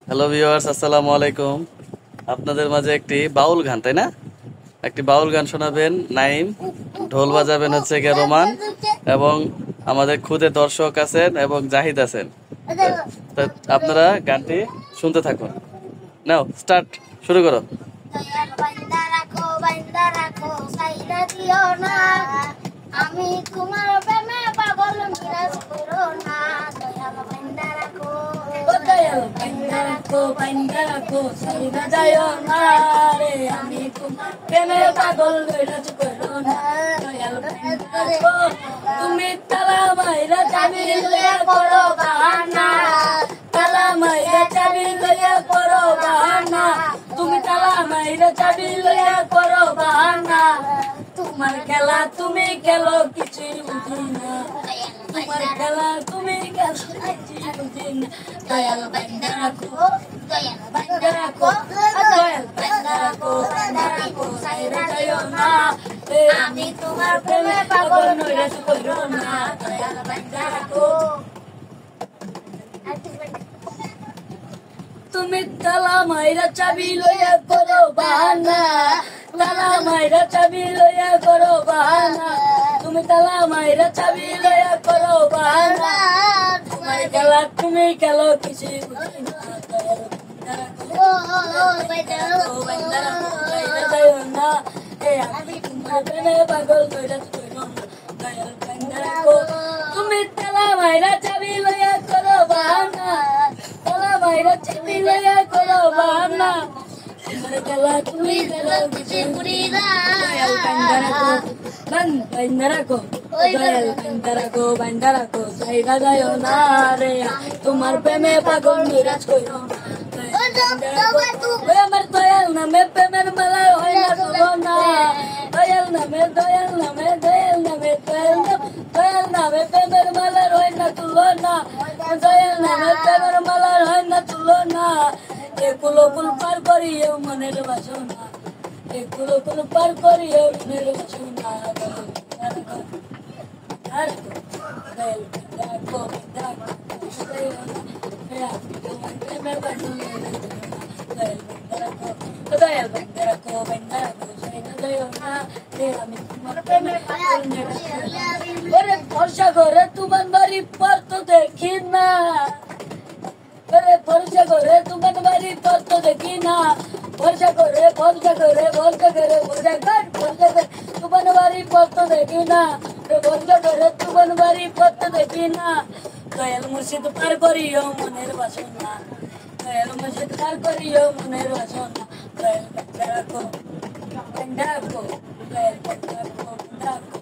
Hello viewers, আসসালামু আলাইকুম। আপনাদের মাঝে একটি বাউল গান, তাই না? একটি বাউল গান শোনাবেন নাইম, ঢোল বাজাবেন হচ্ছে গিয়ে রোমান, এবং আমাদের খুদে দর্শক আছেন এবং জাহিদ আছেন। তা আপনারা গানটি শুনতে থাকুন। নাও স্টার্ট, শুরু করো। আমি তোমার প্রেমে পাগল মিরাজ করো না, দয়াল বান্দা রাখো, দয়াল বান্দা রাখো, বান্দা রাখো, সাইরা যায় না রে। আমি তোমার প্রেমে পাগল মিরাজ করো না, দয়াল বান্দা রাখো। তুমি তালা মাইরা চাবি লইয়া করো বাহানা, তালা মাইরা চাবি লইয়া করো বাহানা, তুমি তালা মাইরা চাবি লইয়া করো বাহানা। তোমার খেলা তুমি খেলো কিছুই বুঝি না, তোমার খেলা তুমি খেলো কিছুই বুঝি না। দয়াল বান্দা রাখো, দয়াল বান্দা রাখো, দয়াল বান্দা রাখো, বান্দা রাখো, সাইরা যাইও না। আমি তোমার প্রেমে পাগল নইরা করো না, দয়াল বান্দা রাখো। তুমি তালা মাইরা চাবি লইয়া করো বাহানা, তালা মাইরা চাবি লইয়া করো বাহানা, তুমি তালা মাইরা চাবি লইয়া করো বাহানা। তোমার খেলা তুমি খেলো কিছু বুঝি না, দয়াল বান্দা রাখো, বান্দা রাখো, বাইরে যাইও না। আমি তোমার প্রেমে পাগল কইরা কইরো না, দয়াল বান্দা রাখো। তুমি তালা মাইরা চাবি লইয়া করো বাহানা, তালা মাইরা চাবি লইয়া করো বাহানা, তোমার খেলা তুমি খেলো কিছু বুঝি না, দয়াল বান্দা রাখো, বান্দা রাখো, দয়াল বান্দা রাখো, বান্দা রাখো, সাইরা যাইও না রে। তোমার প্রেমে পাগল মিরাজ কইরো না, আমার দয়াল নামে প্রেমের মেলা হয় না তুলনা, দয়াল নামে, দয়াল নামে, দয়াল নামে, দয়াল নামে, দয়াল নামে প্রেমের মেলার হয় না তুলনা, দয়াল নামে প্রেমের মেলার হয় না তুলনা। একুলো কুল পার করিও মনের বাসনা, একুলো কুল পার করিও মনের বাসনা। ভরসা করে তোমার বাড়ি পর তো দেখি না, ভরসা করে তোমার বাড়ি পর তো দেখি না, ভরসা করে, ভরসা করে, ভরসা করে, ভরসা কর, ভরসা করে তোমার বাড়ি পর তো দেখি না, ভরসা করে তোমার বাড়ি পর তো দেখি না। দয়াল মুর্শিদ পার করিও মনের বাসনা, দয়াল মুর্শিদ পার করিও মনের বাসনা। দয়াল বান্দা রাখো, বান্দা রাখো, দয়াল বান্দা রাখো, বান্দা রাখো,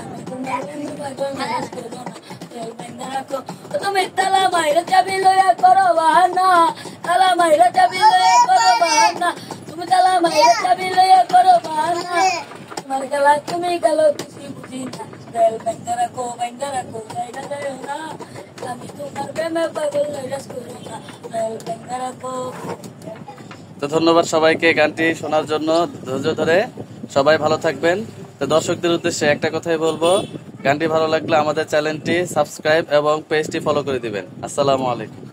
আমি তোমার প্রেমে পাগল মিরাজ করো না, দয়াল বান্দা রাখো। তুমি তালা মাইরা চাবি লইয়া করো বাহানা, তালা মাইরা চাবি লইয়া করো বাহানা, তুমি তালা মাইরা চাবি লইয়া করো বাহানা। তোমার খেলা তুমি খেলো কিছু বুঝি না, দয়াল বান্দা রাখো, বান্দা রাখো, সাইরা যাইও না। আমি তোমার প্রেমে পাগল মিরাজ করো না, দয়াল বান্দা রাখো। তো ধন্যবাদ সবাইকে গানটি শোনার জন্য, ধৈর্য ধরে। সবাই ভালো থাকবেন। তো দর্শকদের উদ্দেশ্যে একটা কথাই বলবো, গানটি ভালো লাগলে আমাদের চ্যানেলটি সাবস্ক্রাইব এবং পেজটি ফলো করে দিবেন। আসসালামু আলাইকুম।